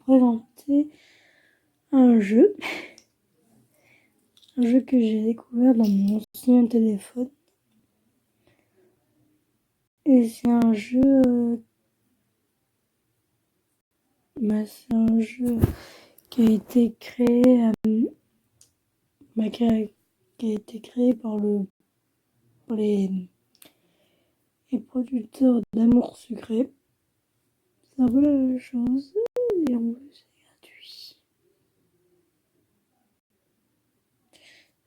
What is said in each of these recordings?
présenter un jeu. Un jeu que j'ai découvert dans mon ancien téléphone. Et c'est un jeu... c'est un jeu qui a été créé... qui a été créé par les producteurs d'Amour Sucré. C'est un peu la même chose. Et en plus, c'est gratuit.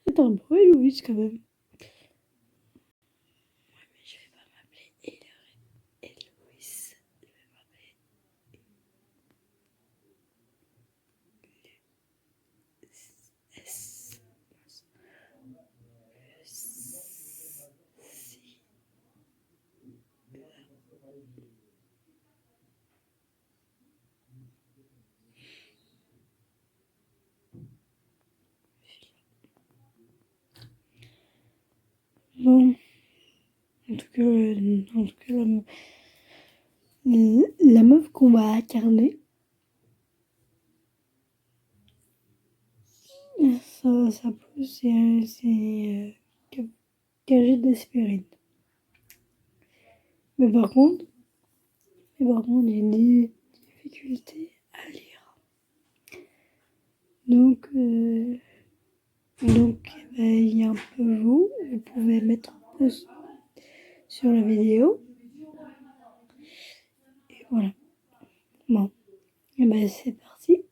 C'est un peu Héloïse quand même. Ouais, mais je vais pas m'appeler Héloïse. Je vais m'appeler S. Bon, en tout cas la meuf qu'on va incarner, ça peut, c'est cagé d'aspirine. Mais par contre, il y a des difficultés à lire. Donc, il y a un peu vous pouvez mettre pause sur la vidéo. Et voilà. Bon, et c'est parti.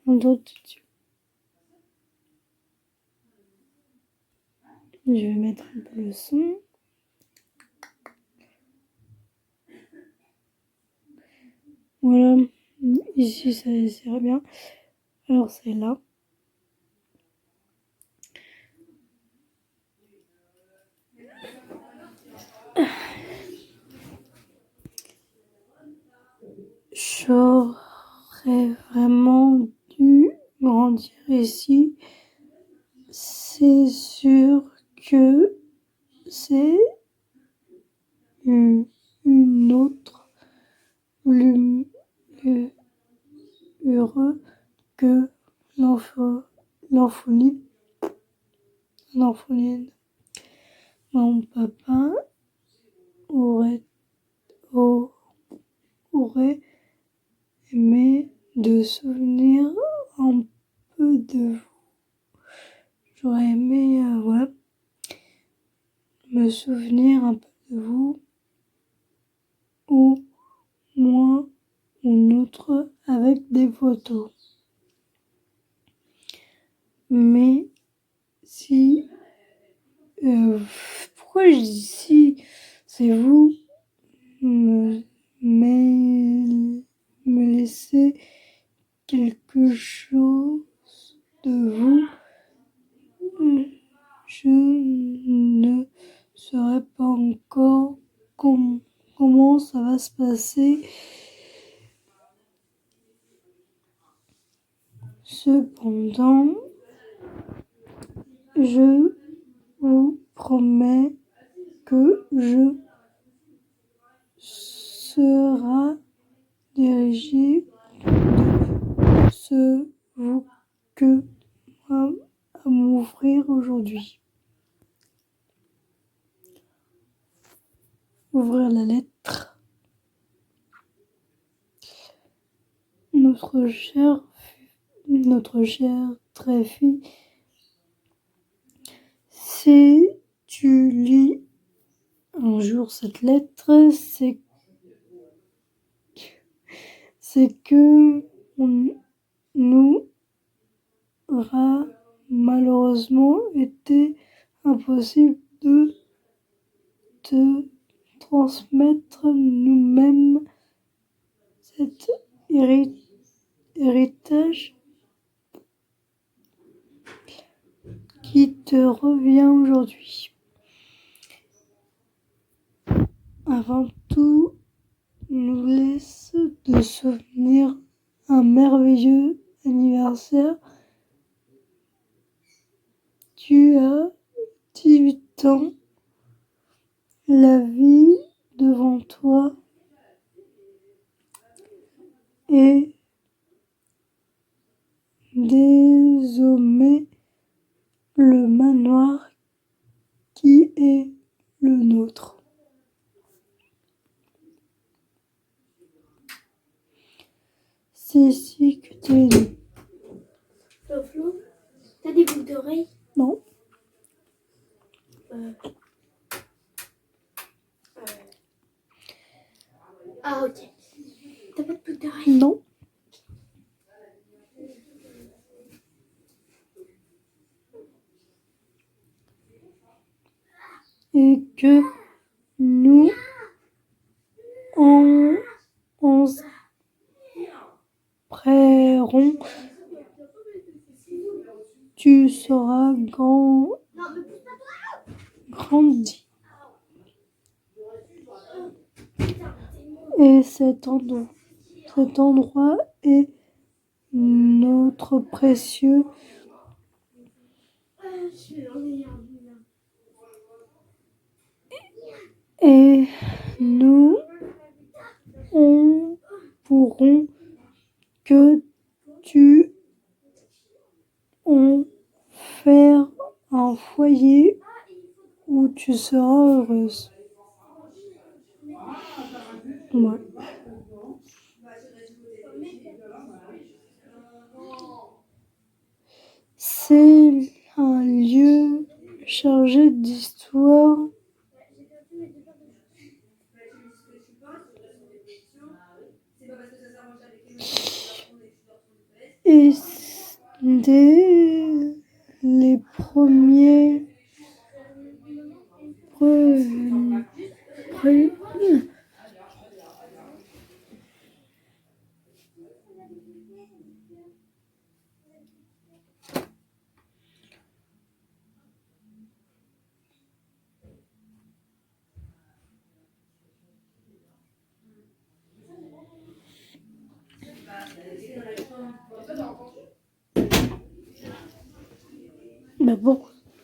On tourne tout de suite. Je vais mettre un peu le son. Voilà, ici ça sert bien. Alors c'est là. J'aurais vraiment dû grandir ici. C'est sûr que c'est une autre heureux que l'orpheline. Mon papa aurait aimé de souvenir un peu de vous. J'aurais aimé me souvenir un peu de vous, ou moins une autre avec des photos. Mais si... pourquoi je dis si c'est vous me laissez quelque chose de vous, je ne saurais pas encore comment ça va se passer. Cependant, je vous promets que je serai dirigé de ce vous que moi à m'ouvrir aujourd'hui. Ouvrir la lettre. Notre chère Tréfie, si tu lis un jour cette lettre, c'est que nous aura malheureusement été impossible de te transmettre nous-mêmes cet héritage qui te revient aujourd'hui. Avant tout, nous laisse de souvenir un merveilleux anniversaire. Tu as 18 ans, la vie devant toi est désormais le manoir qui est le nôtre. C'est ici que tu es né. Flo, t'as des boucles d'oreilles? Non. Ah, ok. T'as pas de boucles d'oreilles? Non. Et que nous en prierons, tu seras grandi. Et cet endroit est notre précieux. Et nous on pourrons que tu en faire un foyer où tu seras heureuse. Ouais. C'est un lieu chargé d'histoire. Et dès les premiers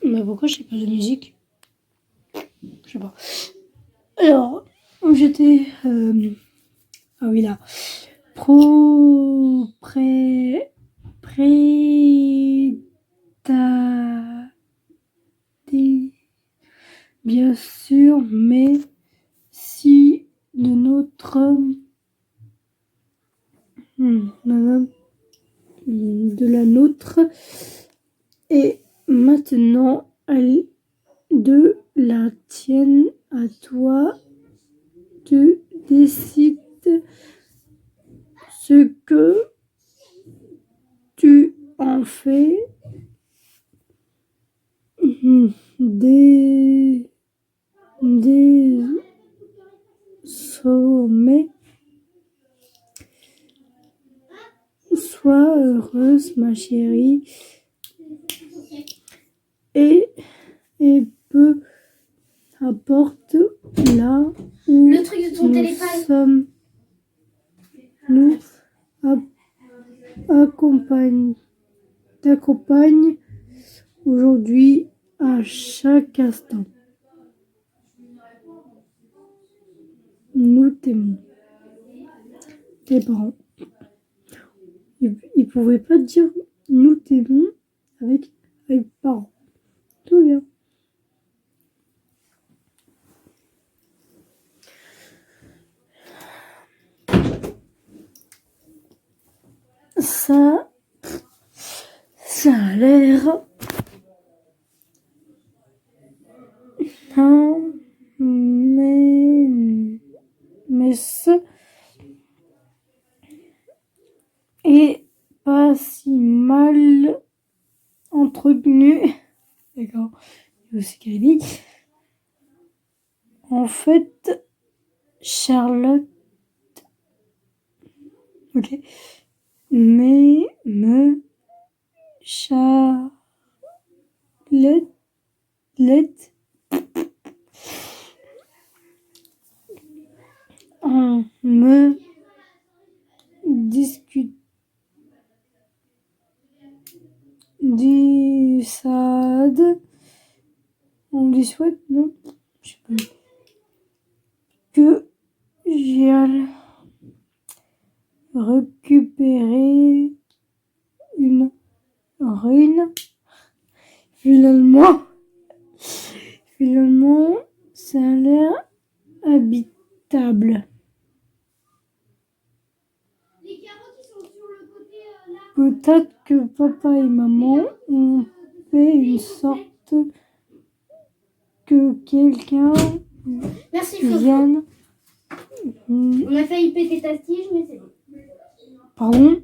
Mais pourquoi je sais pas de musique? Je sais pas. Alors, j'étais... ah oui, là. Bien sûr, mais si de notre... de la nôtre et maintenant de la tienne à toi, tu décides ce que tu en fais. Désormais, sois heureuse, ma chérie, et peu importe là où Le truc de ton nous téléphone. sommes, nous t'accompagne aujourd'hui à chaque instant. Nous t'aimons. Tes parents. Ils pouvaient pas dire nous t'aimons avec parents. Tout bien. Ça a l'air mais ce est pas si mal entretenu. D'accord. Il y a aussi Calvi. En fait, Charlotte, ok, mais Charlotte on me discute on lui souhaite, non, je sais pas, que j'y récupérer une rune. Finalement, ça a l'air habitable. Peut-être que papa et maman ont fait une sorte que quelqu'un Merci, Floflo. vienne. On a failli péter ta tige, mais c'est bon. Pardon?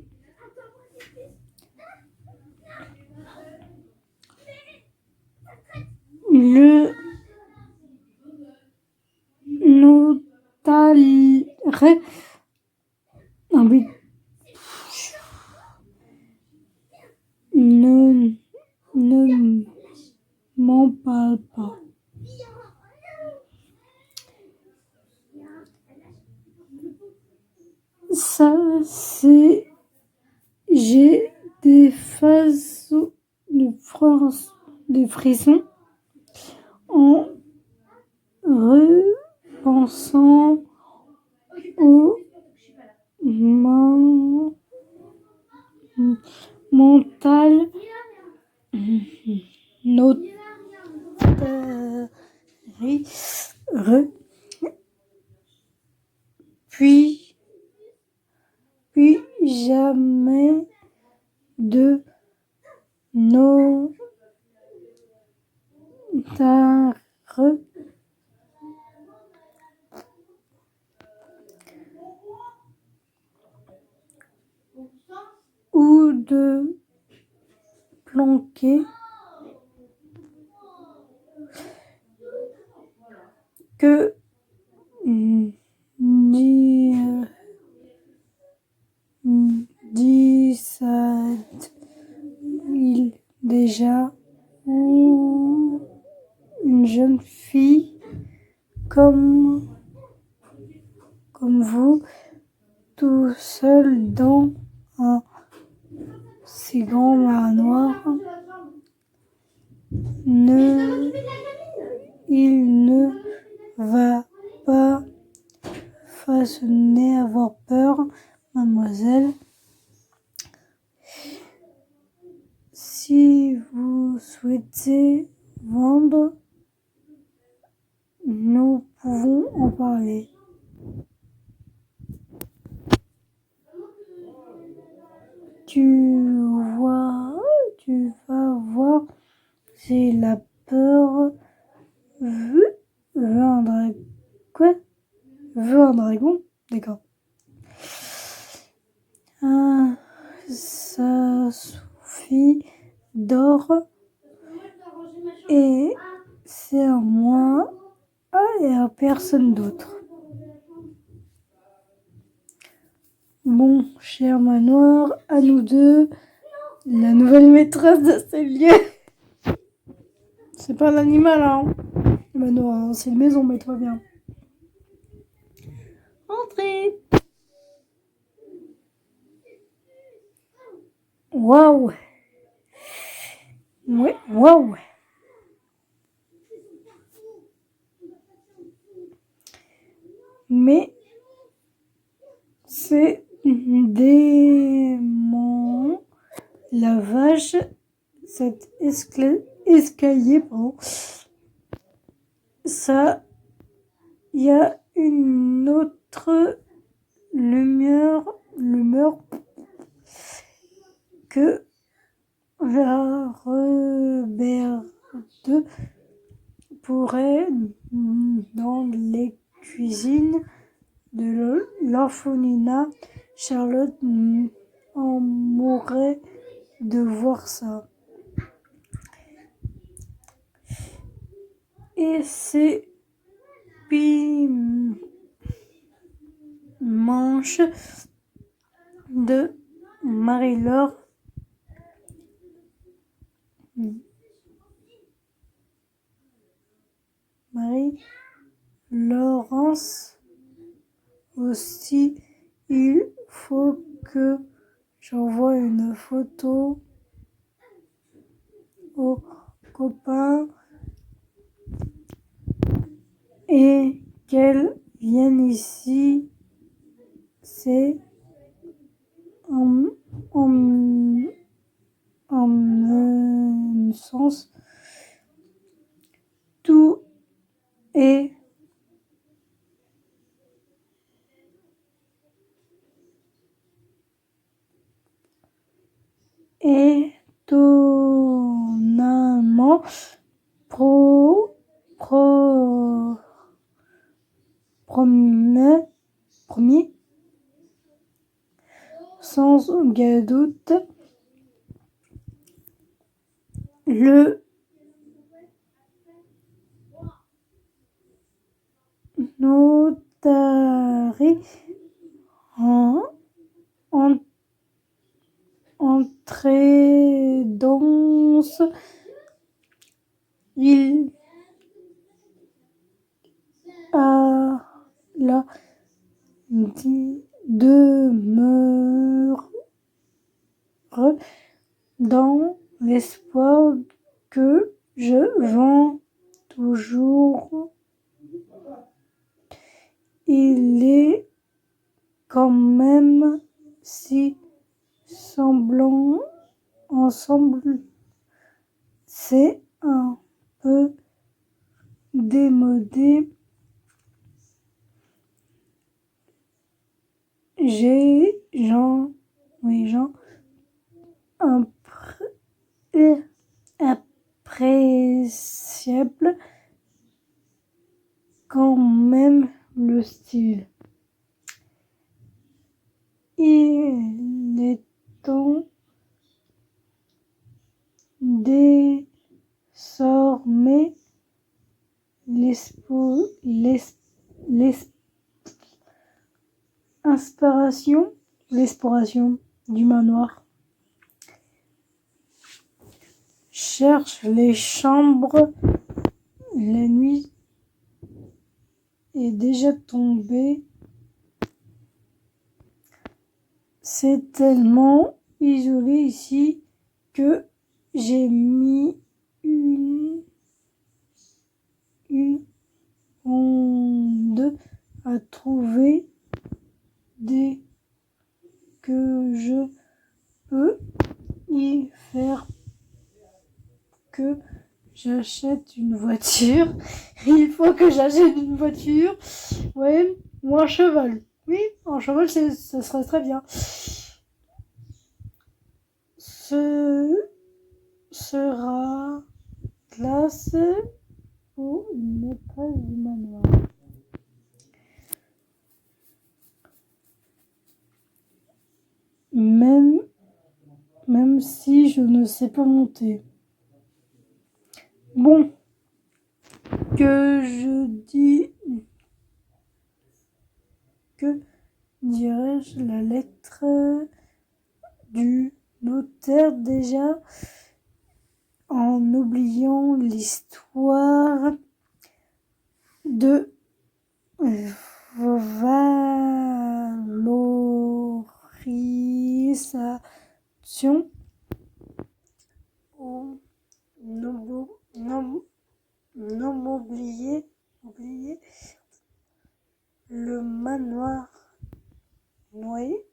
Le notariat. Ah oui. Ne m'en parle pas. Ça, c'est... J'ai des phases de frissons en repensant au mental notari, puis jamais de notaire ou de planquer que il déjà ou une jeune fille comme vous tout seul dans un si grand manoir il ne va pas façonner avoir peur, mademoiselle. Si vous souhaitez vendre, nous pouvons en parler. Tu vas voir, j'ai la peur. Veut un dragon. Quoi? Veut un dragon? D'accord. Ça suffit d'or et c'est à moi et à personne d'autre. Bon, cher manoir, à nous deux, la nouvelle maîtresse de ce lieu. C'est pas un animal, hein, le manoir, hein, c'est une maison, mais toi bien. Entrez. Waouh. Ouais, waouh. Mais c'est dément. La vache, cet escalier, pardon. Ça, il y a une autre lumière que la Reberde pourrait dans les cuisines de l'orphelinat. Charlotte en mourrait de voir ça. Et ces manches de Marie-Laure Marie-Laurence aussi. Il faut que j'envoie une photo aux copains et qu'elle vienne ici. C'est sens. Tout est étonnamment pro, premier, sans aucun doute. Le notari entré dans il a la demeure dans l'espoir que je vends toujours. Il est quand même si semblant ensemble, c'est un peu démodé. Jean appréciable quand même le style. Il est temps désormais l'exploration du manoir. Cherche les chambres. La nuit est déjà tombée. C'est tellement isolé ici que j'ai mis une onde à trouver dès que je peux y faire que j'achète une voiture. Il faut que j'achète une voiture. Ouais, ou un cheval. Oui, un cheval, ça serait très bien. Ce sera classe pour une maîtresse du manoir. Même si je ne sais pas monter. Bon, que dirais-je, la lettre du notaire déjà, en oubliant l'histoire de valorisation ou non oublier le manoir noyé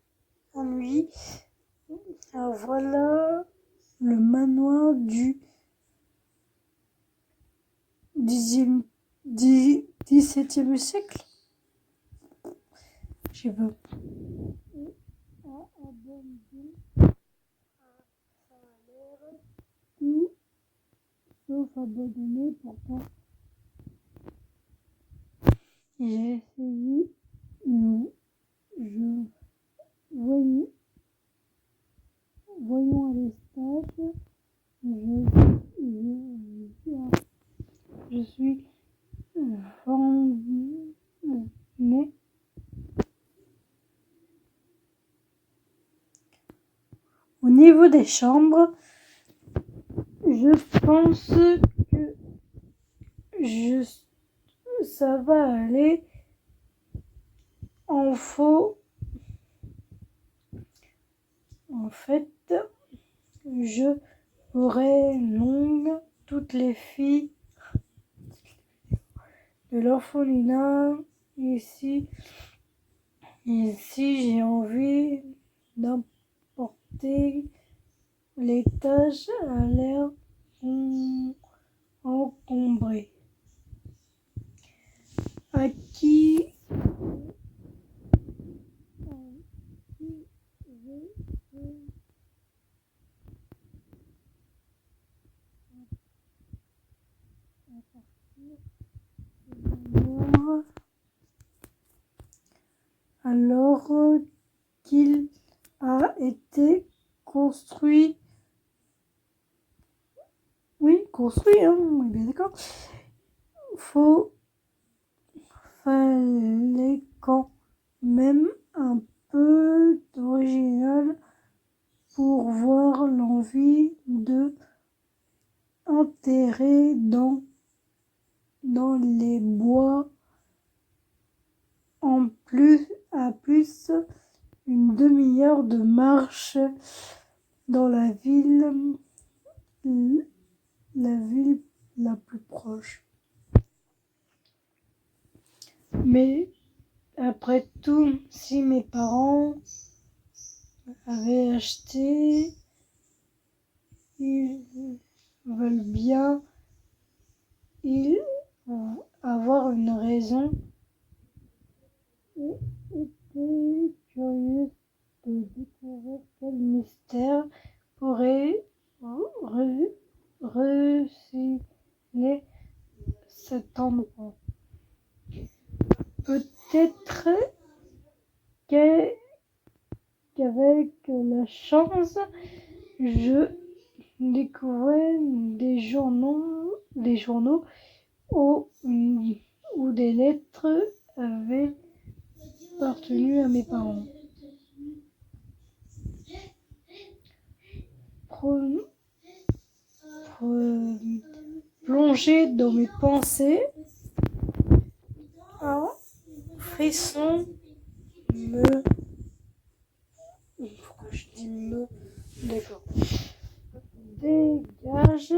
en lui. Alors voilà le manoir du XVIIe siècle. Je sais pas. Tout sauf abandonné, pourtant j'ai essayé. Voyons à l'estage. Je suis vendu, mais au niveau des chambres, je pense que ça va aller. En fait, je aurai longue toutes les filles de l'orphelinat ici. Et si j'ai envie d'emporter les tâches à l'air encombré. À qui alors qu'il a été construit. Oui, construit, hein, on est bien d'accord. Fallait quand même un peu d'original pour voir l'envie de enterrer dans les bois à plus une demi-heure de marche dans la ville la plus proche. Mais après tout, si mes parents avaient acheté, ils veulent bien avoir une raison. Et était curieuse de découvrir quel mystère pourrait recéler cet endroit. Peut-être qu'avec la chance, je découvrais des journaux où des lettres avaient appartenu à mes parents. Plongé dans mes pensées, un frisson pourquoi je dis me? D'accord. Dégage.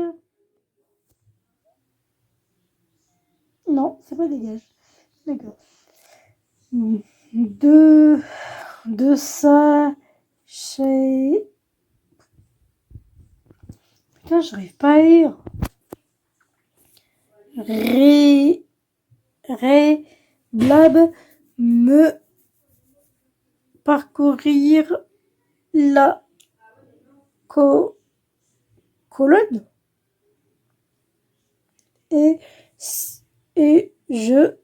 Non, c'est pas dégage. D'accord. De ça chez. Putain, j'arrive pas à lire. Blab me parcourir la colonne et je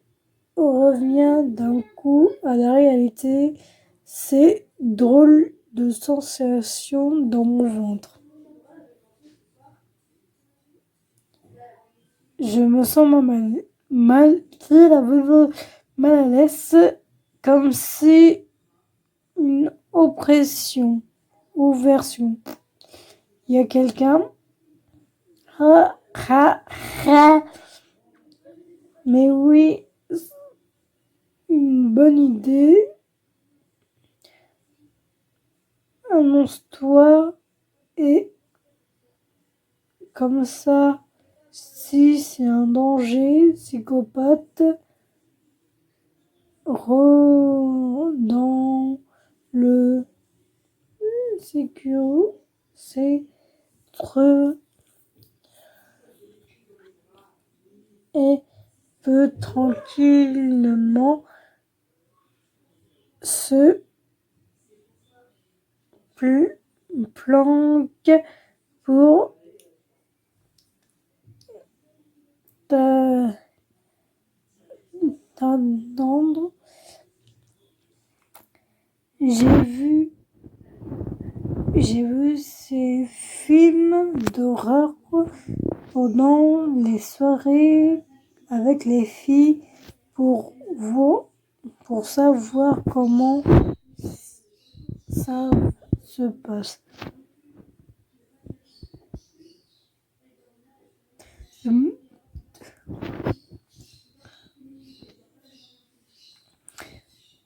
reviens d'un coup à la réalité. C'est drôle de sensation dans mon ventre. Je me sens mal à l'aise, comme si une oppression ou version. Il y a quelqu'un. Mais oui, une bonne idée. Annonce-toi et comme ça, si c'est un danger, psychopathe, dans le c'est et peut tranquillement se planque pour t'attendre. J'ai vu ces films d'horreur pendant les soirées avec les filles pour savoir comment ça se passe.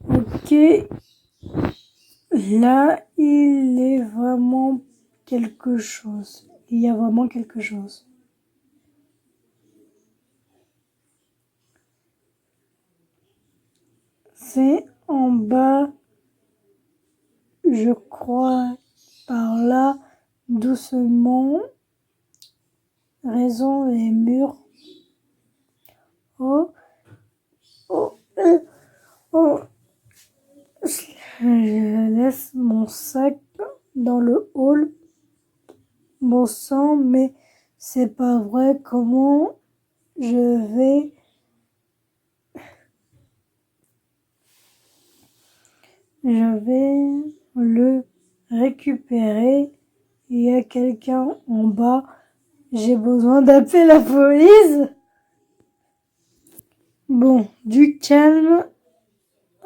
Ok, là il y a vraiment quelque chose. C'est en bas, je crois, par là, doucement. raison les murs. Oh, oh, oh. Je laisse mon sac dans le hall. Bon sang, mais c'est pas vrai. Comment je vais le récupérer? Il y a quelqu'un en bas. J'ai besoin d'appeler la police. Bon, du calme.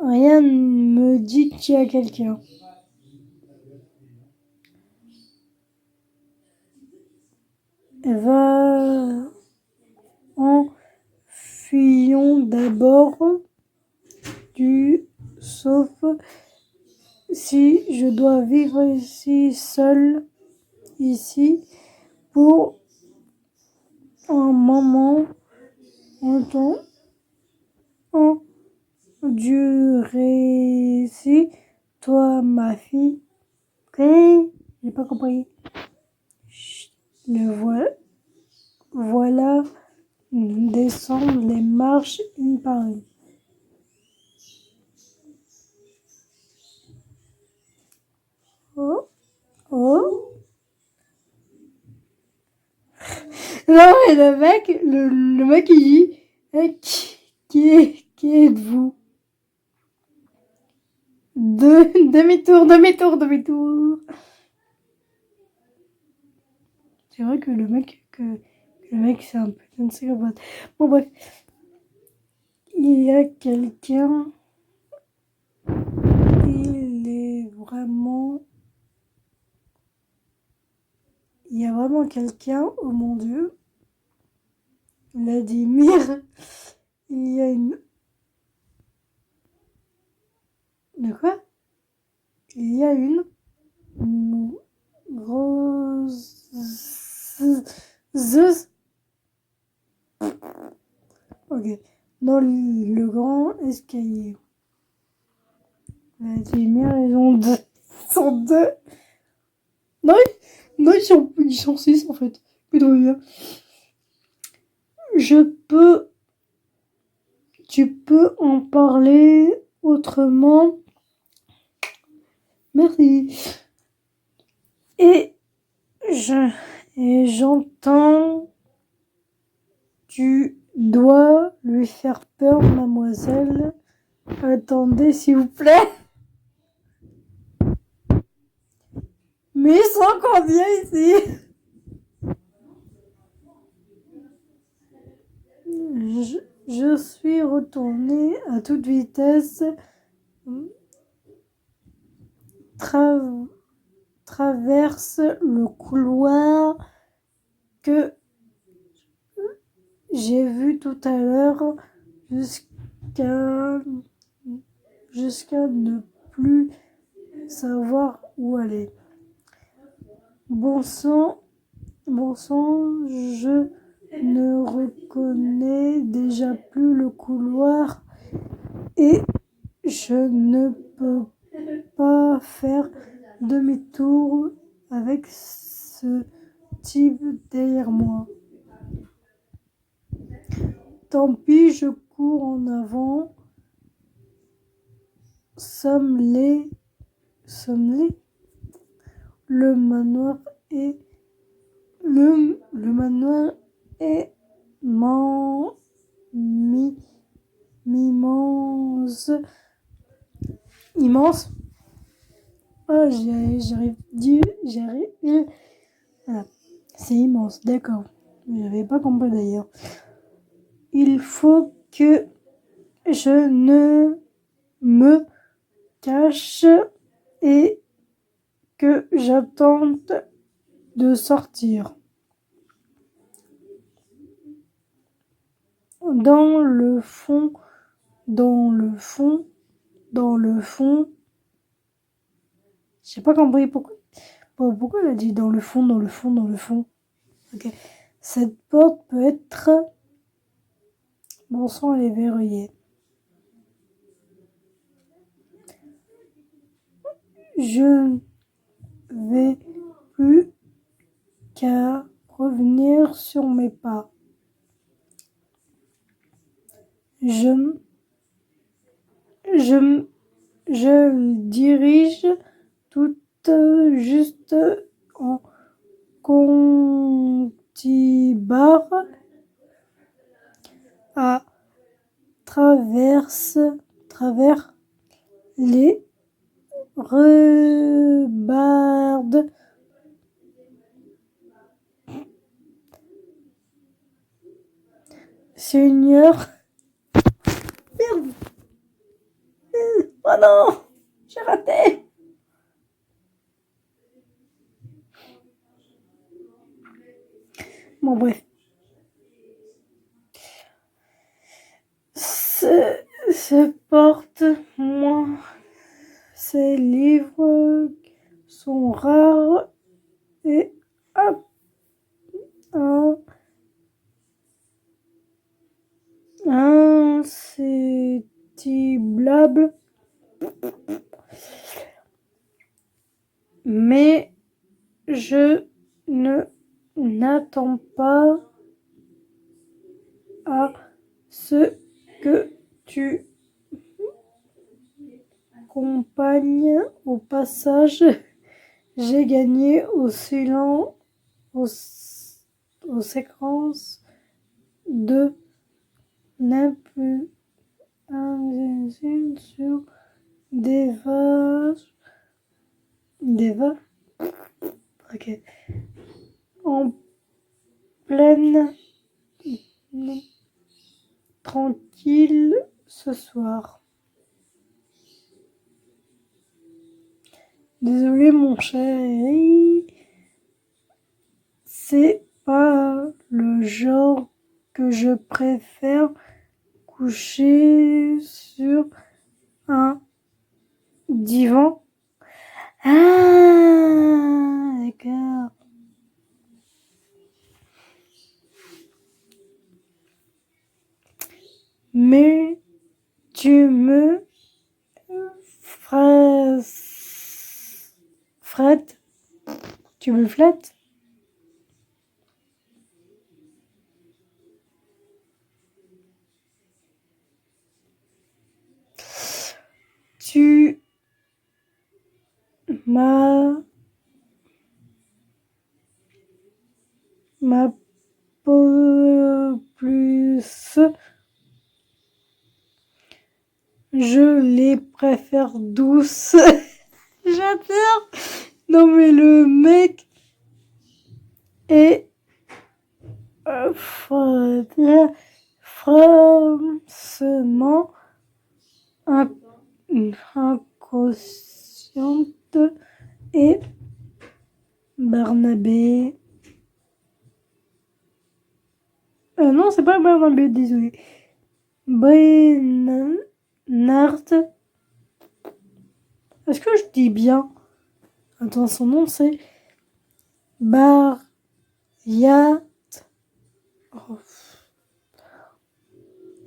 Rien ne me dit qu'il y a quelqu'un. Va en fuyons d'abord sauf si je dois vivre ici seul ici pour un moment en temps durer ici toi ma fille. Hey, j'ai pas compris. Chut, voilà descendre les marches une par une. Oh, oh. Non mais le mec il dit qui êtes-vous? Demi-tour. C'est vrai que le mec c'est un putain de psychopathe. Bon bref, il y a quelqu'un. Il y a vraiment quelqu'un, oh mon Dieu. Vladimir, il y a une... De quoi? Il y a une grosse... Ok. Dans le grand escalier. Vladimir, ils sont deux. Non, ils sont six en fait. Plutôt bien. Tu peux en parler autrement. Merci. Et j'entends, tu dois lui faire peur, mademoiselle. Attendez, s'il vous plaît. Mais ils sont combien ici? Je suis retournée à toute vitesse. Traverse le couloir que j'ai vu tout à l'heure jusqu'à ne plus savoir où aller. Bon sang, je ne reconnais déjà plus le couloir et je ne peux pas faire demi-tour avec ce type derrière moi. Tant pis, je cours en avant. Sommes-les. Le manoir est immense. Oh, j'arrive. Voilà. C'est immense, d'accord. J'avais pas compris d'ailleurs. Il faut que je ne me cache et que j'attende de sortir. Dans le fond. J'ai pas compris pourquoi elle a dit dans le fond. Ok. Cette porte peut être... Bon sang, elle est verrouillée. Je vais plus qu'à revenir sur mes pas. Je, je, je dirige tout juste en Contibar à travers les rebardes Seigneur. Merde. Oh non, j'ai raté. Bon bref. Ce porte-moi. Ces livres sont rares et insatiables, mais je ne n'attends pas à ce que tu accompagnes au passage. J'ai gagné aux séquences de l'impulsion sur des vaches, ok, en pleine tranquille ce soir. Désolé mon chéri, c'est pas le genre que je préfère coucher sur un divan. Ah, d'accord. Mais tu me frettes, tu me flattes. Tu m'as plus, je les préfère douces. J'adore. Non mais le mec est franchement inconsciente. Et Barnabé. Non, c'est pas Barnabé, désolé. Brenard. Est-ce que je dis bien? Attends, son nom c'est Bariat. Oh.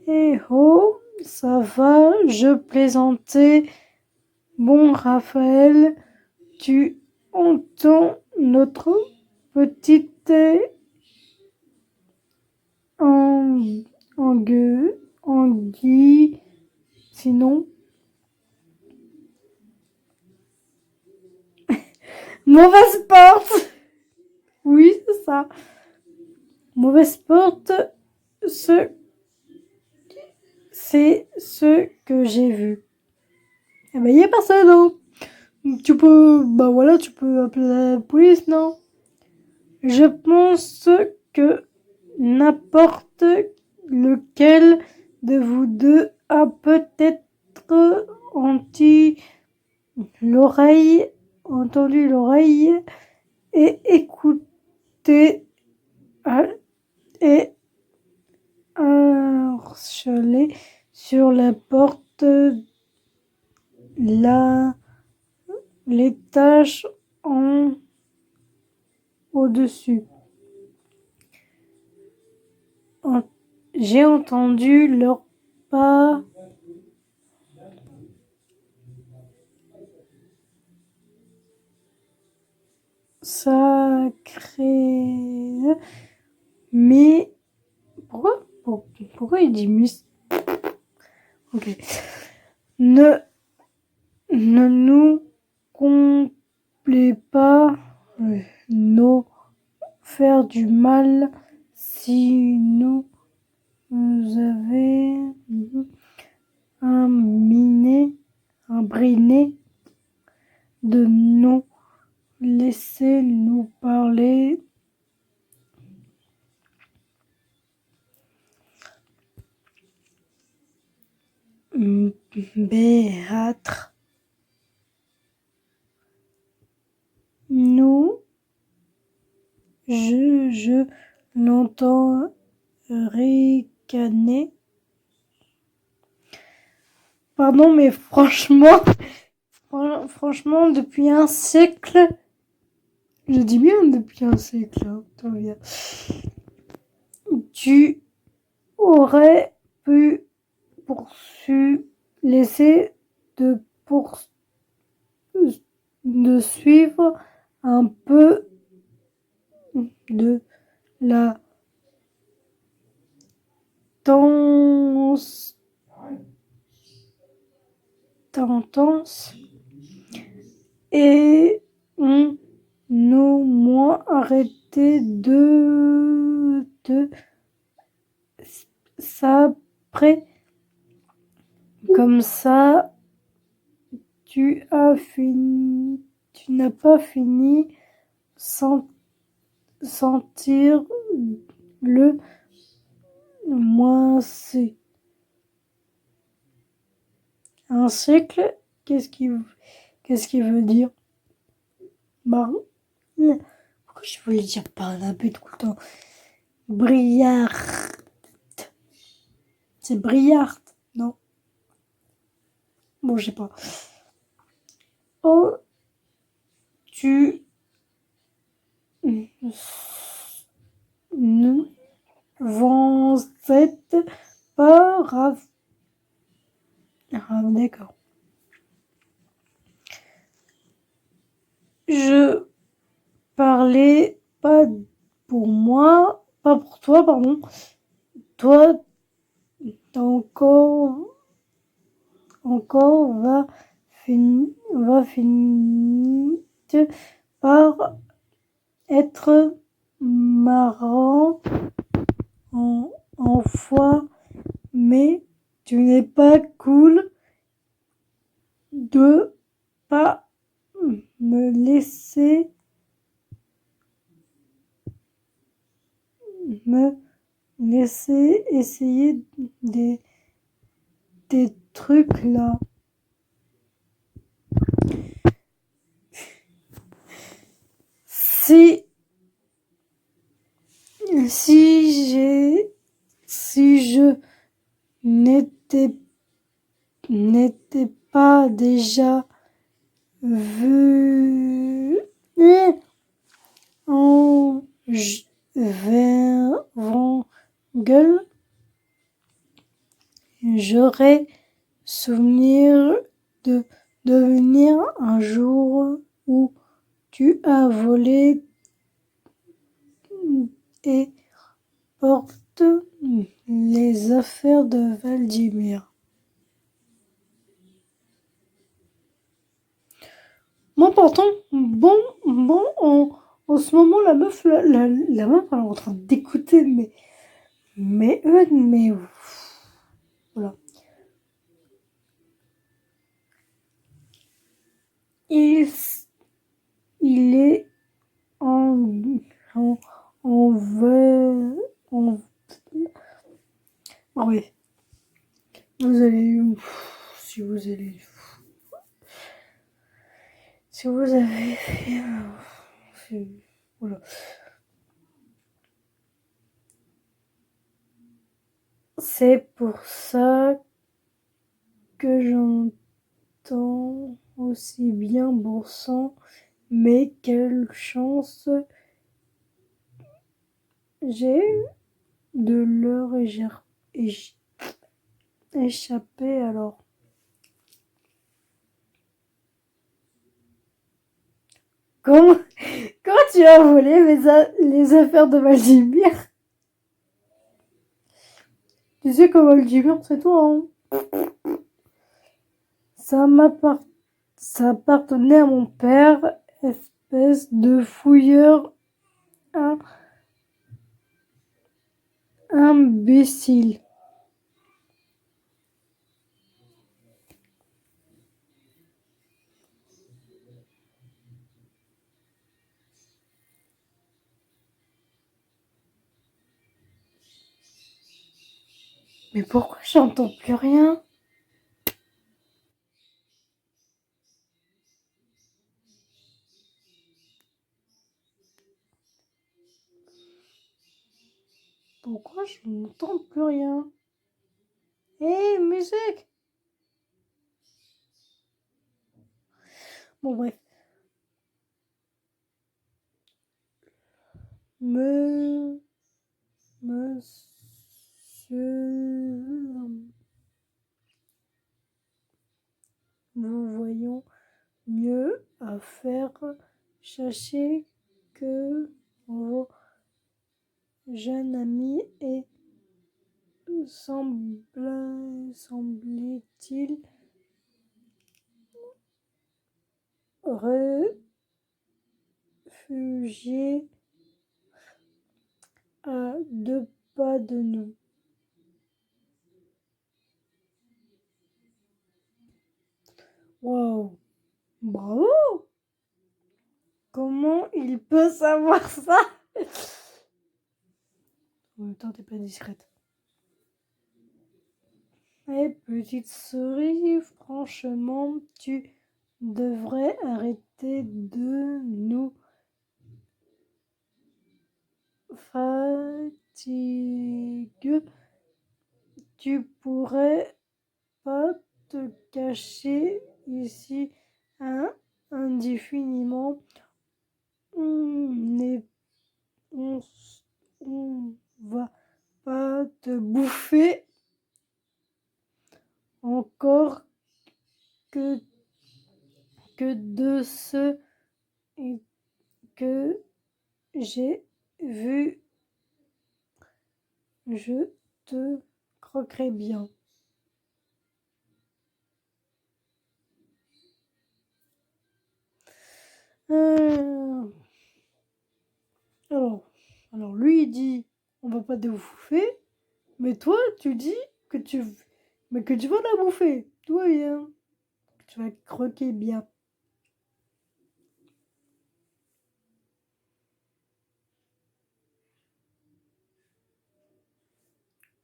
Eh oh, ça va, je plaisantais. Bon, Raphaël, tu entends notre petite anguille, sinon mauvaise porte. Oui, c'est ça. Mauvaise porte, c'est ce que j'ai vu. Eh ben, y a personne, non. Tu peux appeler la police, non? Je pense que n'importe lequel de vous deux a peut-être entendu l'oreille et écouté et harcelé sur la porte l'étage au-dessus. J'ai entendu leurs pas sacrés Mais pourquoi il dit mus? Ok. Ne nous complaît pas nos faire du mal si nous avez un briné de nous laisser nous parler. Béâtre. Nous, je l'entends ricaner. Pardon, mais franchement, depuis un siècle, je dis bien depuis un siècle, hein, tout va bien. Tu aurais pu laisser de suivre un peu de la tendance et on nous moins arrêté de s'après. Comme ça, tu n'as pas fini sans sentir le moins c'est. Un siècle, qu'est-ce qu'il veut dire? Bah, pourquoi je voulais dire Barnabé tout le temps? Briard. C'est Briard, non? Bon, je sais pas. Oh, tu ne êtes pas rave. Ah, d'accord. Je parlais pas pour moi, pas pour toi, pardon. Toi, t'as encore va finir par être marrant en fois, mais tu n'es pas cool de pas me laisser essayer des trucs là. Si je n'étais pas déjà vu en gueule, j'aurais souvenir de devenir un jour où tu as volé et porte les affaires de Valdimir. Bon, pourtant, en ce moment, la meuf, elle est en train d'écouter, mais voilà. Il est oui. Vous allez, si vous avez fait, voilà. C'est pour ça que j'entends aussi bien Boursan, mais quelle chance j'ai de leur échapper alors. Comment tu as volé les affaires de Valdimir? Tu sais que Valdimir, c'est toi, hein? Ça ça appartenait à mon père, espèce de fouilleur imbécile. Mais pourquoi j'entends plus rien? Pourquoi je n'entends plus rien? Hé, musique! Bon, bref. Monsieur, nous voyons mieux à faire chercher que vos jeunes amis et semblait-il réfugié à 2 pas de nous. Waouh! Bravo! Comment il peut savoir ça? En même temps, t'es pas discrète. Eh, petite souris, franchement, tu devrais arrêter de nous fatiguer. Tu pourrais pas te cacher ici indéfiniment. On, on, on va pas te bouffer encore que de ce que j'ai vu. Je te croquerai bien. Euh, alors lui il dit on va pas te bouffer, mais toi tu dis que tu vas la bouffer. Toi bien, tu vas croquer bien.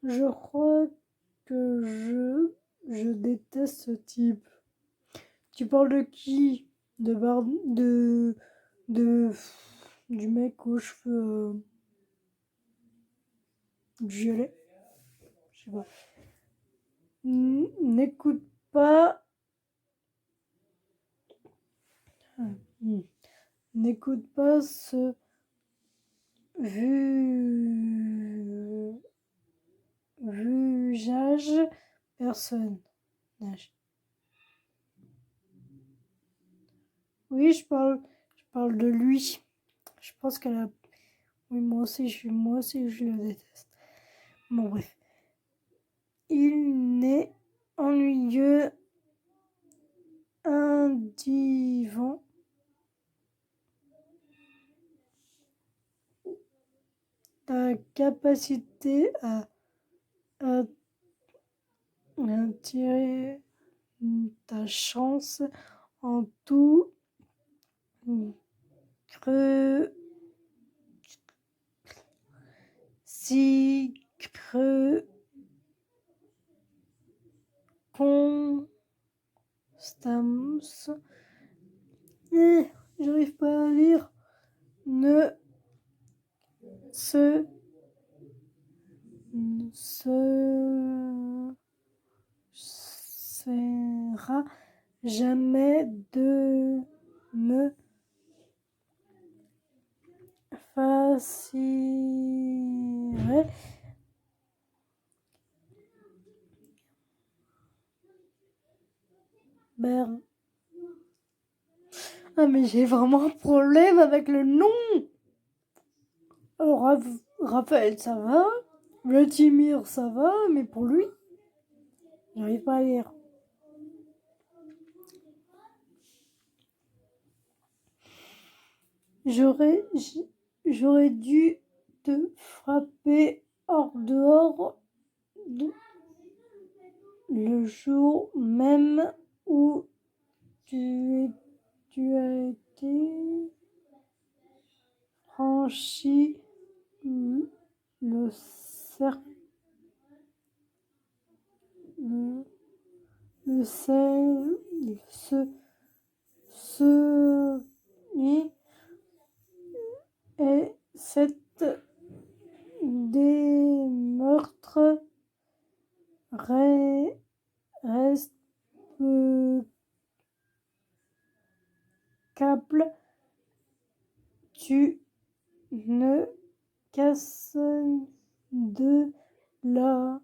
Je crois que je déteste ce type. Tu parles de qui? De du mec aux cheveux violet? Je sais pas. N'écoute pas. N'écoute pas ce vugeage personne. Oui, je parle de lui. Je pense qu'elle a. Oui, moi aussi, je le déteste. Bon, bref. Il n'est ennuyeux, un divan. Ta capacité à tirer ta chance en tout creux, si creux, constance. J'arrive pas à lire. Ne se sera jamais de me fascinerait. Ah, mais j'ai vraiment un problème avec le nom. Alors, Raphaël, ça va. Vladimir, ça va. Mais pour lui, j'arrive pas à lire. J'aurais dû te frapper hors dehors le jour même où tu as été franchi le cercle, le sel, ce et cette des meurtres reste câble, tu ne casses de la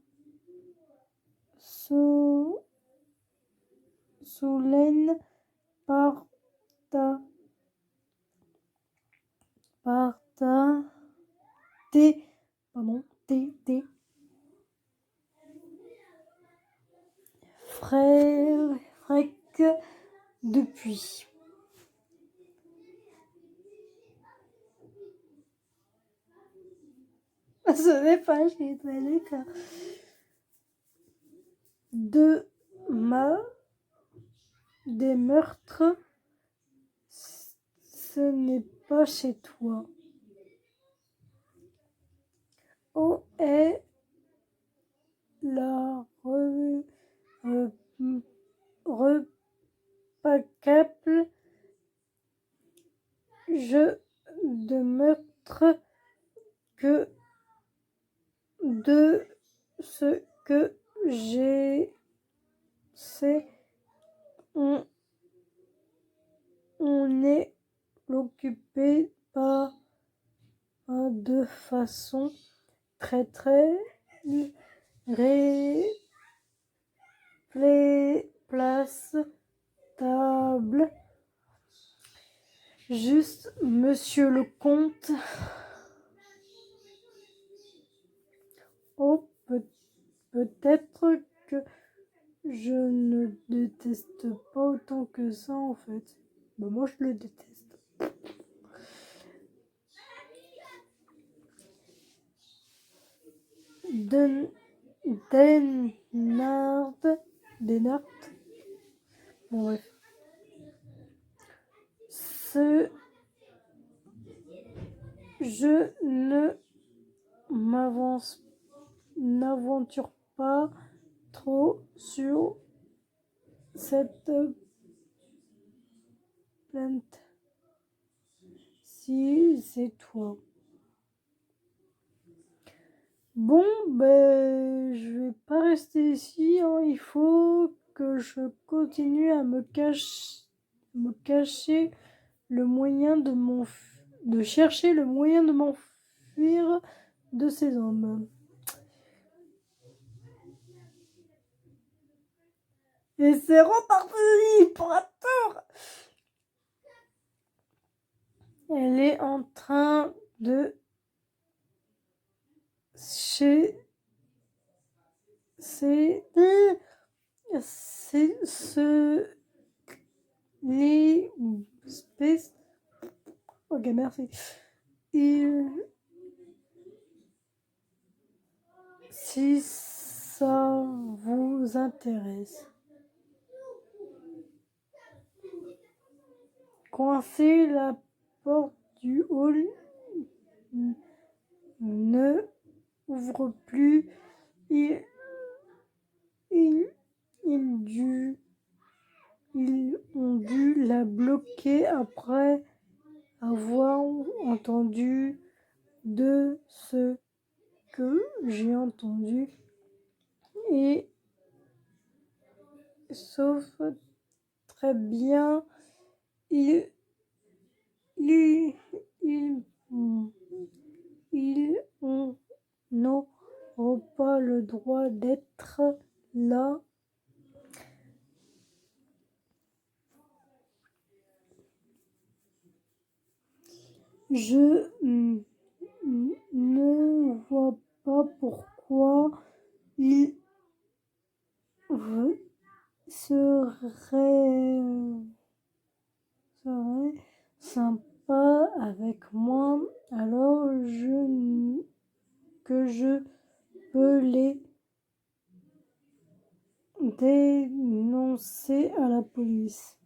Solène par ta tes frères depuis. Ce n'est pas chez toi, d'accord. Des meurtres, ce n'est pas chez toi. Où est la repackable jeu de meurtre que de ce que j'ai c'est on est occupé pas de façon très place table. Juste, monsieur le comte. Oh, peut-être que je ne déteste pas autant que ça, en fait. Bah, moi, je le déteste. Denard. Bon, bref. Je ne n'aventure pas trop sur cette plainte. Si c'est toi. Bon, ben, je vais pas rester ici. Hein. Il faut que je continue à me cacher le moyen de chercher le moyen de m'enfuir de ces hommes. Et c'est reparti pour un tour. Elle est en train de l'espèce. Ok, merci. Si ça vous intéresse. Coincer la porte du hall ne ouvre plus. Ils ont dû la bloquer après avoir entendu de ce que j'ai entendu. Et sauf très bien, ils n'auront pas le droit d'être là. Je ne vois pas pourquoi il serait sympa avec moi, alors que je peux les dénoncer à la police.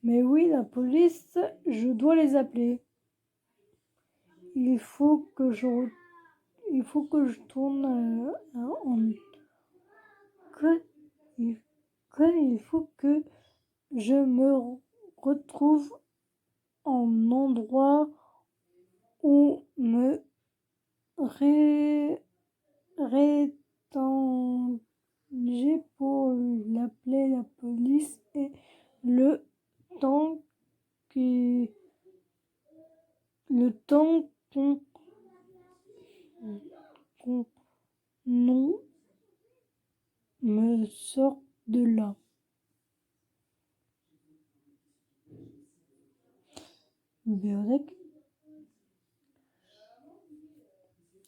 Mais oui, la police, je dois les appeler. Il faut que je tourne il faut que je me retrouve en endroit où me rétanger pour l'appeler la police et le temps que le temps qu'on non me sorte de là. Biotech.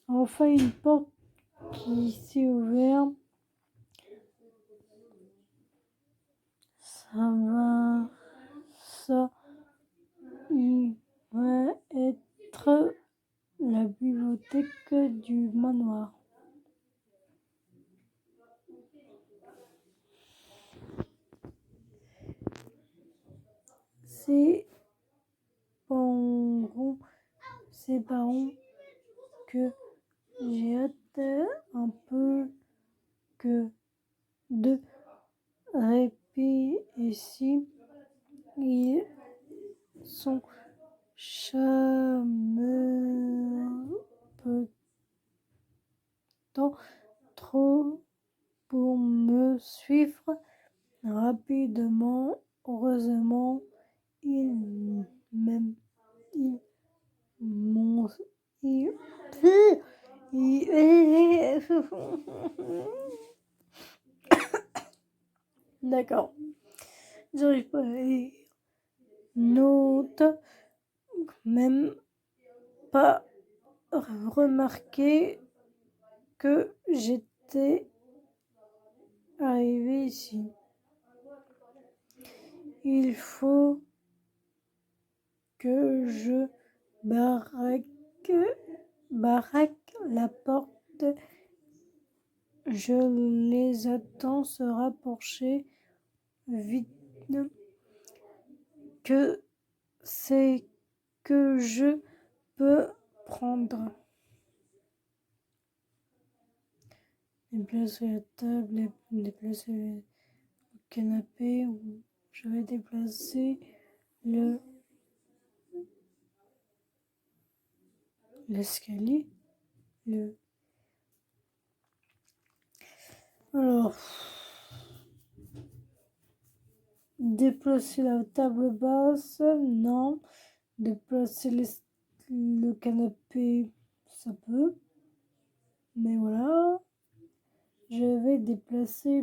Enfin une porte qui s'est ouverte. Ça il va être la bibliothèque du manoir. Ses parents, ses parents que j'ai hâte un peu que de répit ici. Ils sont charmeux, peut-être trop pour me suivre rapidement. Heureusement, ils m'aiment. Ils m'ont. Ils... D'accord. J'arrive pas à lire. Note. Même pas remarqué que j'étais arrivé ici. Il faut que je baraque la porte. Je les attends se rapprocher vite. Que c'est que je peux prendre? Déplacer la table, déplacer le canapé, ou je vais déplacer l'escalier. Alors, déplacer la table basse, non. Déplacer le canapé, ça peut. Mais voilà. Je vais déplacer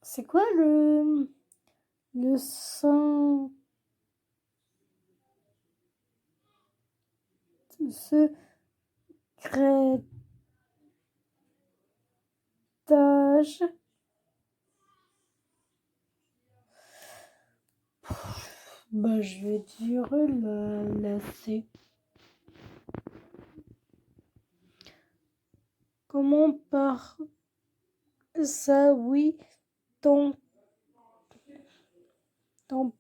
C'est quoi le secrétage? Bah, je vais dire la C. Comment par ça? Oui, tant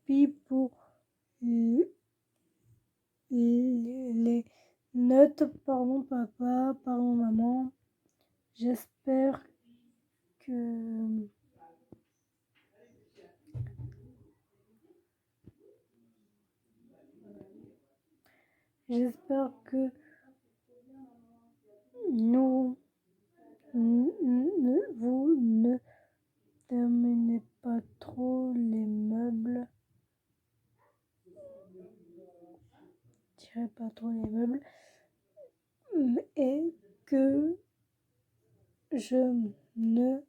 pis pour les notes. Pardon papa, pardon maman. J'espère que nous vous ne terminez pas trop les meubles. Tirez pas trop les meubles. Et que je ne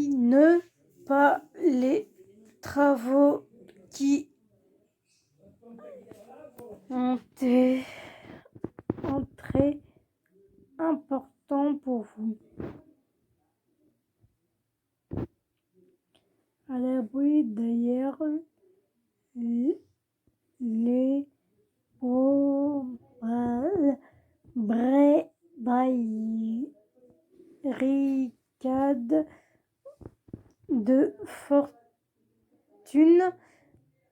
ne pas les travaux qui ont été très importants pour vous. À l'abri derrière les barricades de fortune,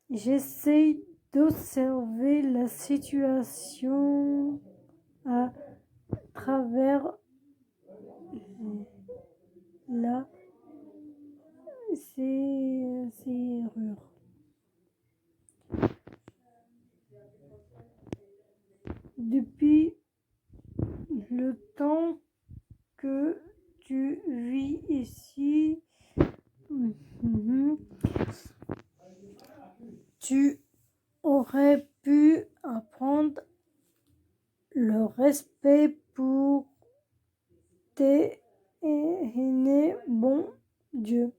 j'essaie d'observer la situation à travers la serrure. Depuis le temps que tu vis ici, tu aurais pu apprendre le respect pour tes aînés, bon Dieu.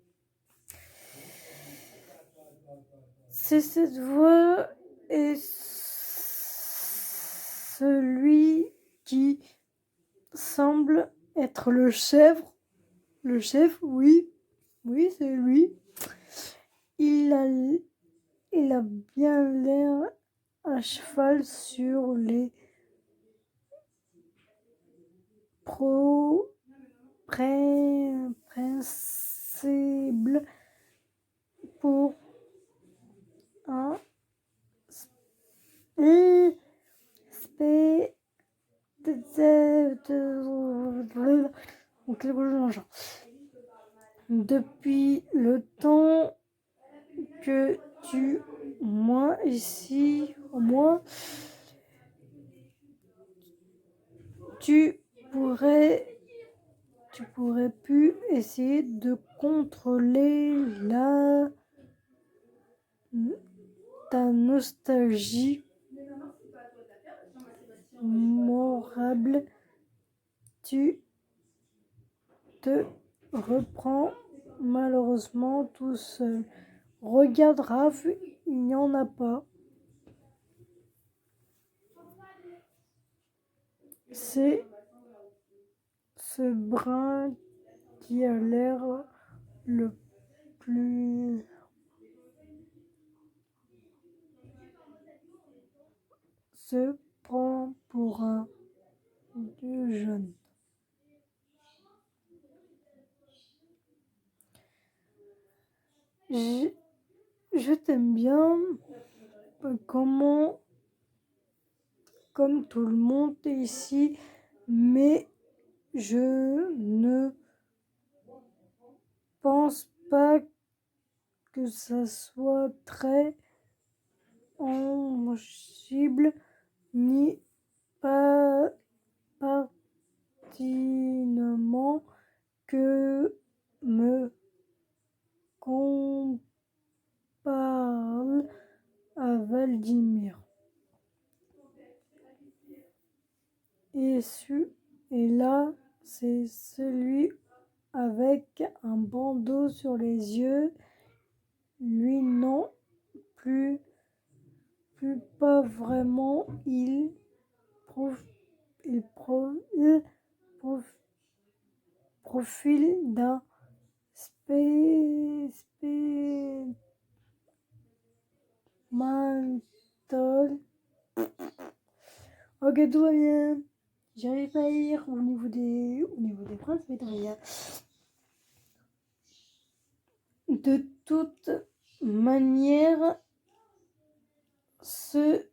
C'est cette voix et celui qui semble être le chef, oui, c'est lui. Il a bien l'air à cheval sur les principes pour un depuis le temps que tu moi ici au moins tu pourrais pu essayer de contrôler ta nostalgie morale. Tu te reprends malheureusement tout seul. Regarde Raph, il n'y en a pas. C'est ce brin qui a l'air le plus se prend pour un vieux jeune. Je t'aime bien, comme tout le monde ici, mais je ne pense pas que ça soit très possible ni pas pertinemment que me compare à Valdimir. Et là, c'est celui avec un bandeau sur les yeux. Lui non plus pas vraiment. Il profil d'un mental. Ok, tout va bien. J'arrive pas à lire au niveau des princes, mais tout va bien. De toute manière, ce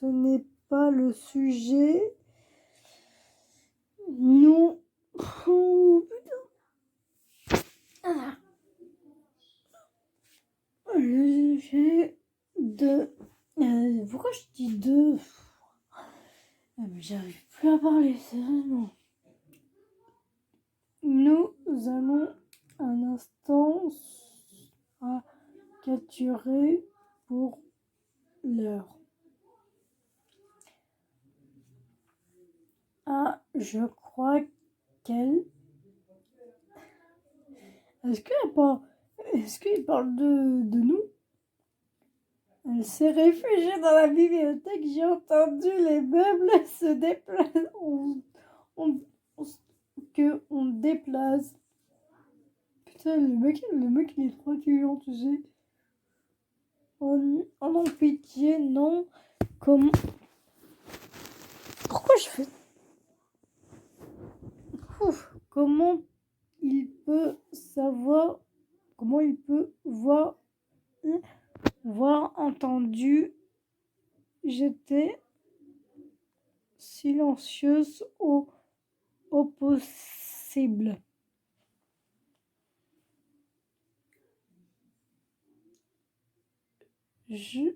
n'est pas le sujet. Nous... Oh, putain. Le sujet de... pourquoi je dis deux? Mais j'arrive plus à parler, sérieusement. Nous allons un instant à capturer pour l'heure. Ah, je crois qu'elle... Est-ce qu'elle parle... Est-ce qu'il parle de nous? Elle s'est réfugiée dans la bibliothèque. J'ai entendu les meubles se déplacer. On déplace. Putain, le mec, il est trop intelligent, tu sais. Oh non, pitié, non. Comment... Pourquoi je fais... Ouf, comment il peut savoir... Comment il peut voir entendu. J'étais silencieuse au possible. Je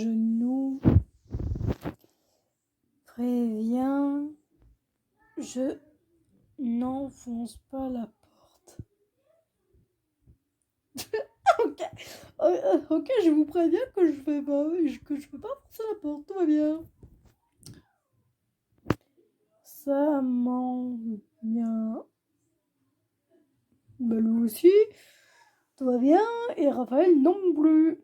nous préviens, je n'enfonce pas la porte. Ok, ok, je vous préviens que je peux pas forcer la porte, tout va bien. Ça m'en vient. Balou aussi, tout va bien, et Raphaël non plus.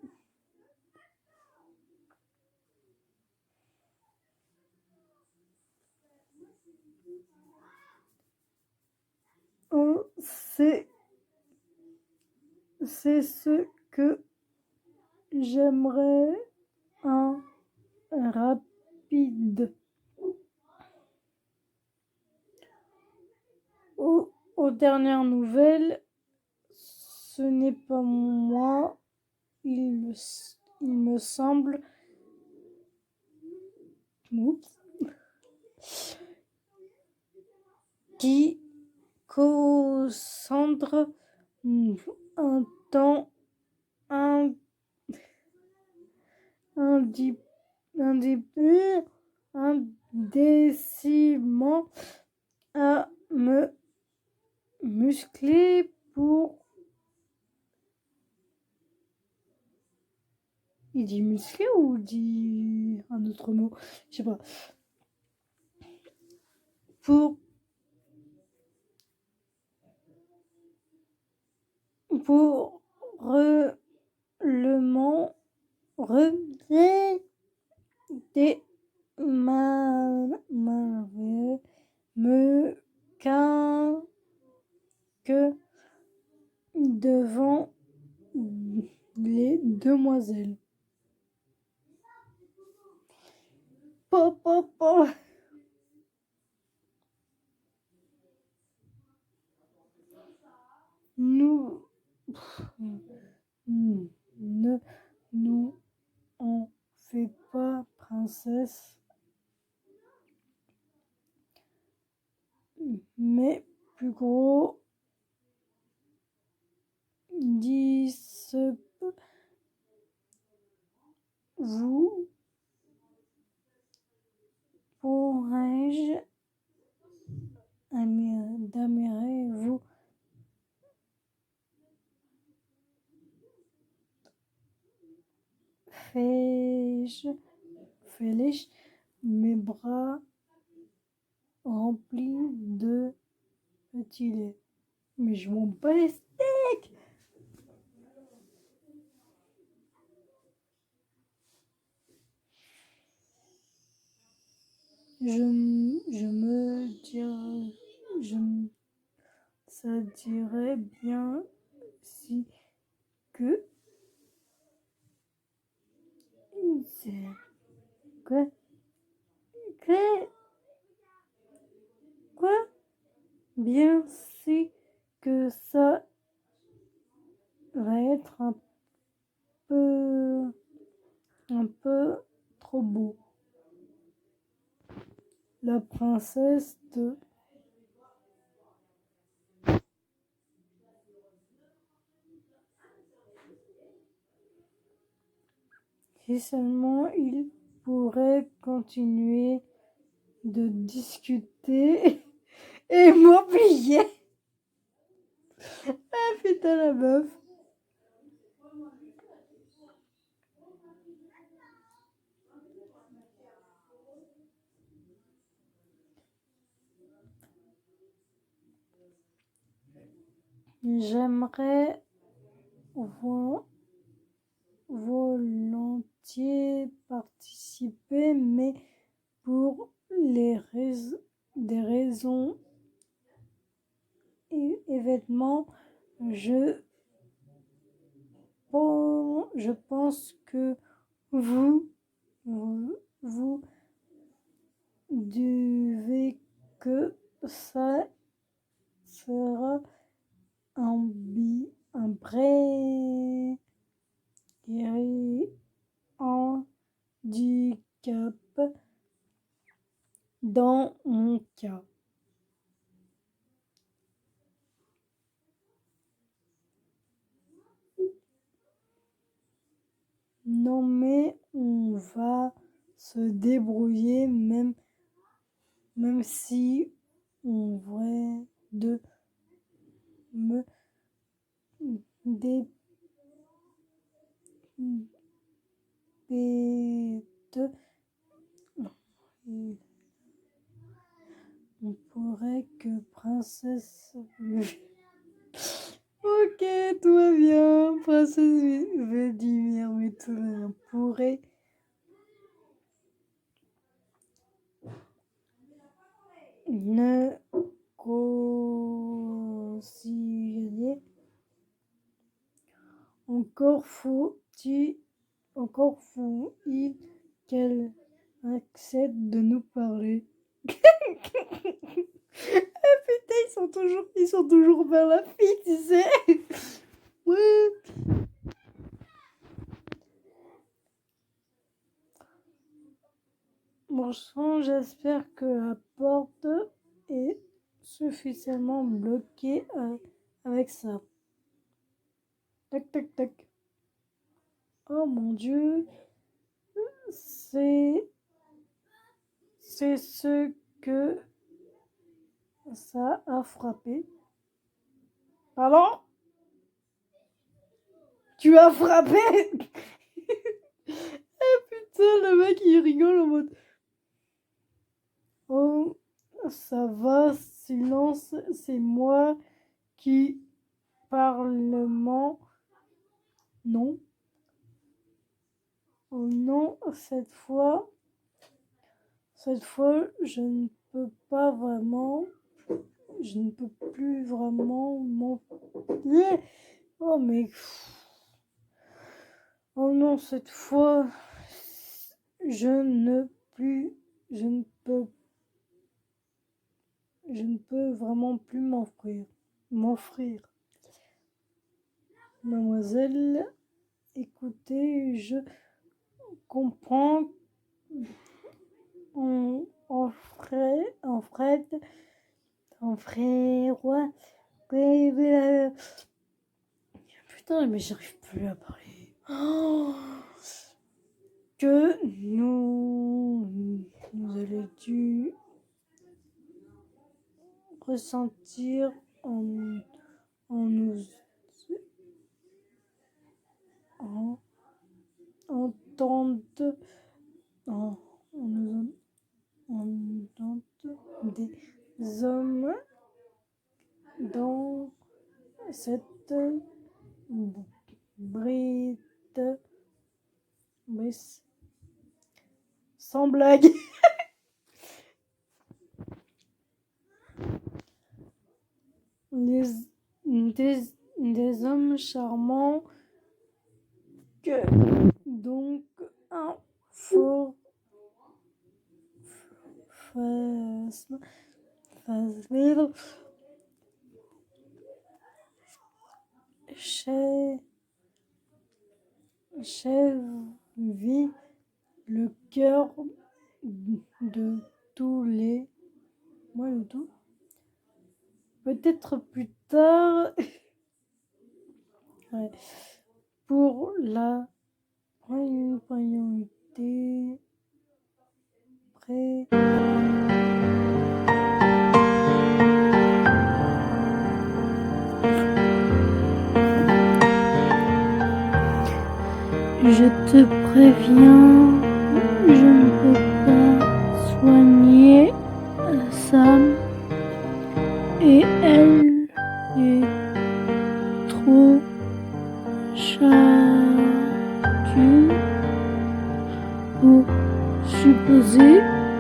C'est ce que j'aimerais, un rapide. Aux dernières nouvelles, ce n'est pas moi, il me semble. Oups. Qui Cassandre un temps indécidément à me muscler pour... Il dit muscler ou il dit un autre mot? Je sais pas. Pour relèvement des me qu'un que devant les demoiselles. Papa. Nous ne nous en fais pas, princesse. Mais plus gros, dis vous pourrais-je admirer vous fais-je mes bras remplis de petits laits. Mais je m'en bats les steaks. Ça dirait bien si que quoi quoi bien si que ça va être un peu trop beau. La princesse de... Si seulement il pourrait continuer de discuter et m'oublier. Ah putain la meuf. J'aimerais volontiers participer, mais pour des raisons événements, je pense que vous, vous devez que ça sera un vrai handicap dans mon cas. Non, mais on va se débrouiller, même si on va de me débête. On pourrait que princesse. Ok, tout va bien. Princesse Vladimir, mais tout va bien. On pourrait. Ne concilier. Encore faut-il qu'elle accepte de nous parler. Putain, ils sont toujours vers la fille, tu sais. Ouais. Bon sang, j'espère que la porte est suffisamment bloquée avec ça. Tac, tac, tac. Oh mon Dieu. C'est ce que ça a frappé. Pardon? Tu as frappé? Ah putain, le mec il rigole en mode. Oh, ça va, silence, c'est moi qui parlement. Non. Oh non, cette fois, je ne peux plus vraiment m'en. Oh mais. Oh non, cette fois, je ne peux vraiment plus m'offrir. Mademoiselle, écoutez, je comprends en frère, ouais. Putain, mais j'arrive plus à parler. Oh, que nous allons dû ressentir en nous entendre des hommes dans cette brise sans blague. Des hommes charmants que donc un faux cheville le cœur de tous les moi le tout peut-être plus tard. Ouais. Pour la priorité près. Je te préviens, je ne peux pas soigner Sam et elle est recherches-tu pour supposer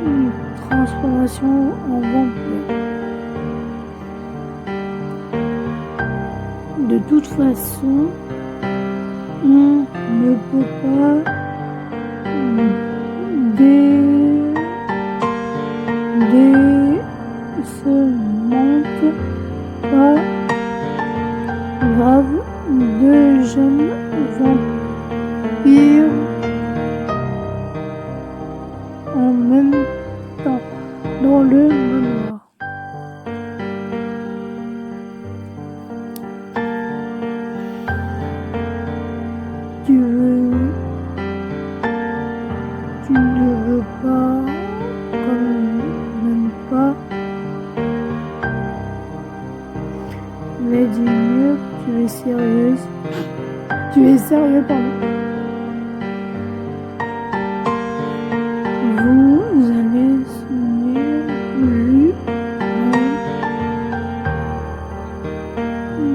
une transformation en vampire? De toute façon, on ne peut pas décemente pas grave de jeunes vampires en même temps dans le manoir. Tu ne veux pas, quand même pas, mais dis-moi, tu es sérieuse? Tu es sérieux, pardon. Vous allez signer lui en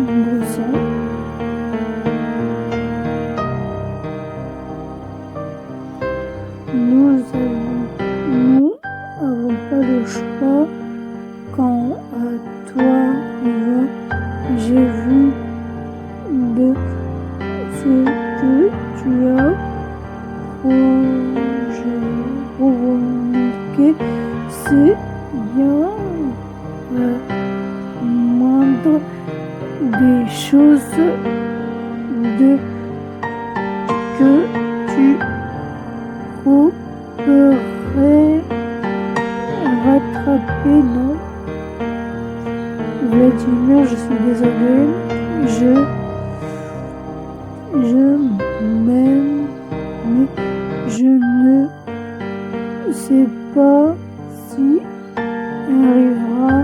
brossant. Nous avons pas le choix. Quant à toi, Eva, j'ai vu de ce que tu as provoqué, c'est bien la moindre des choses que tu pourrais rattraper, non? Vladimir, je suis désolée, je m'aime, mais je ne sais pas si elle arrivera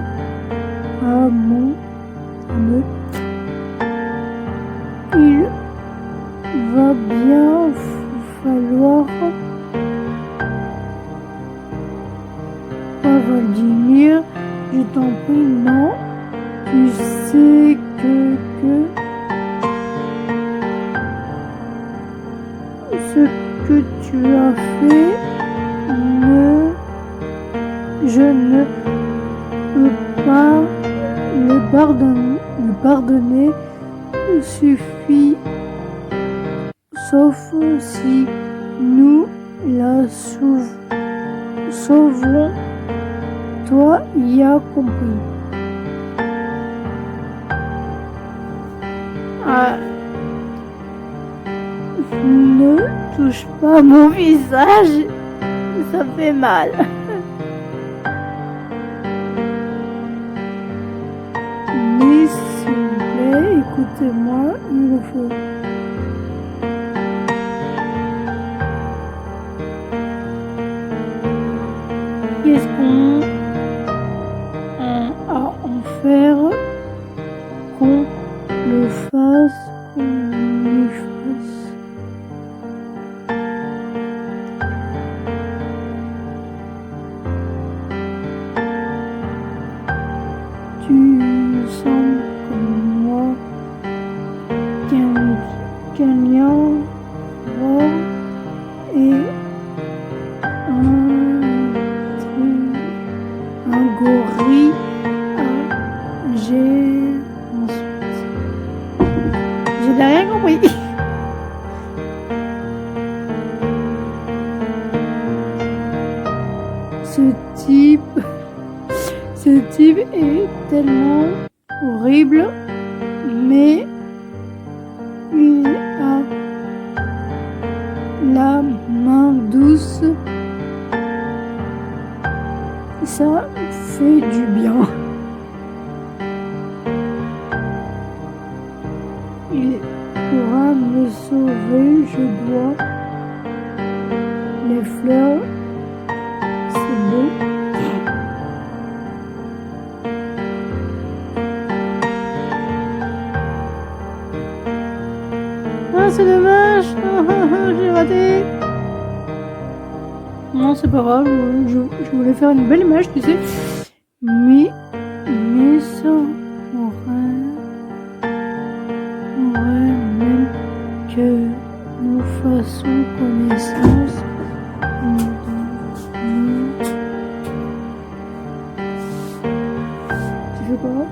à me. Il va bien falloir. Vladimir, je t'en prie, non. Tu sais que ce que tu as fait, je ne peux pas le pardonner, suffit, sauf si nous la sauvons. Toi, y a compris. Ne touche pas mon visage, ça fait mal. Mais s'il vous plaît, écoutez-moi, il le faut. Qu'est-ce qu'on a à en faire, qu'on le fasse, qu'on lui fasse? Tu sembles comme moi qu'un lion et un gorille. J'ai rien compris. Ce type est tellement horrible, mais il a la main douce. Ça fait du bien. Il pourra me sauver, je dois. Les fleurs, c'est beau. Ah, c'est dommage. J'ai raté. Non, c'est pas grave. Je voulais faire une belle image, tu sais. Mais ça aurait pourrait même que nous fassions connaissance. Tu fais quoi?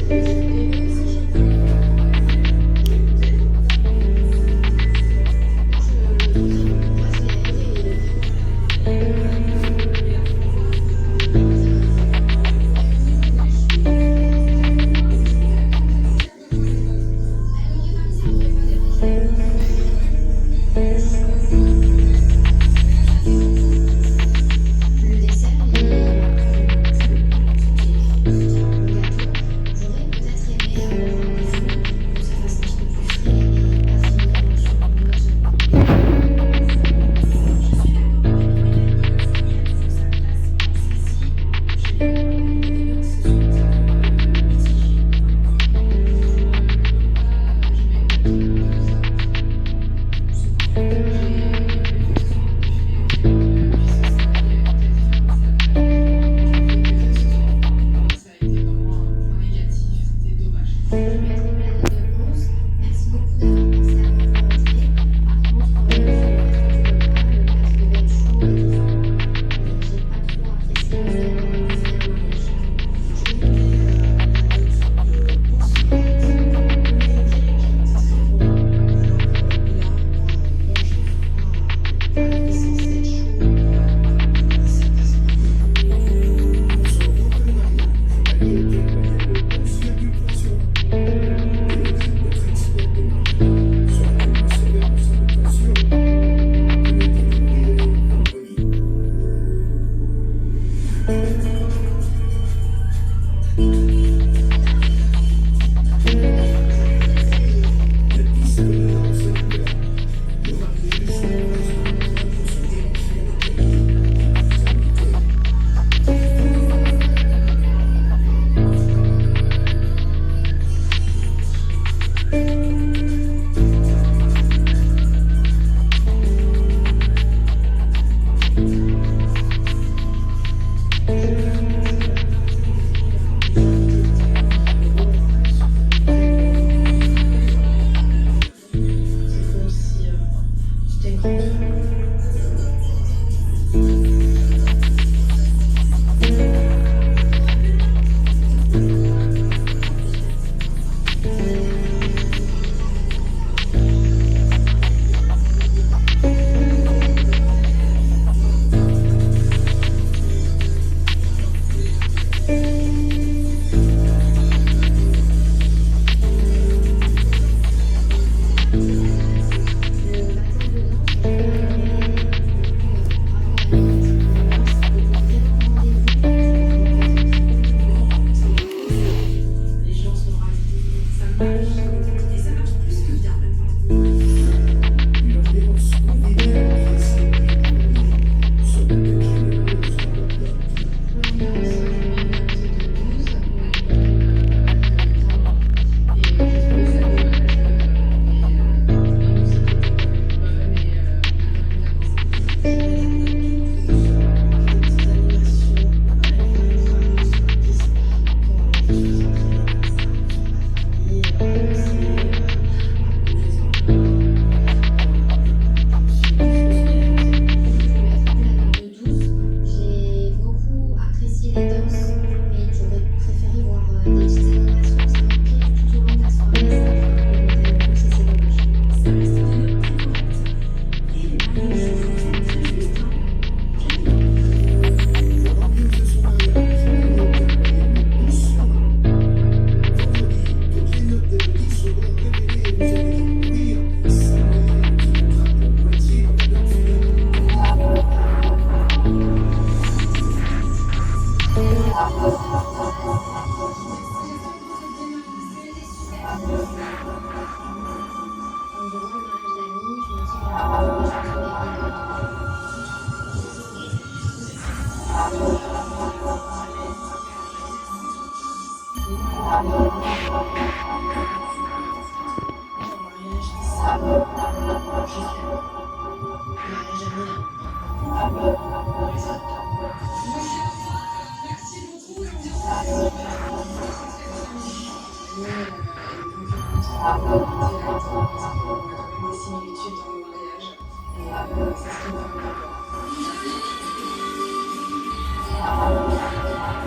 C'est ce qui me fait un peu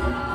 peur.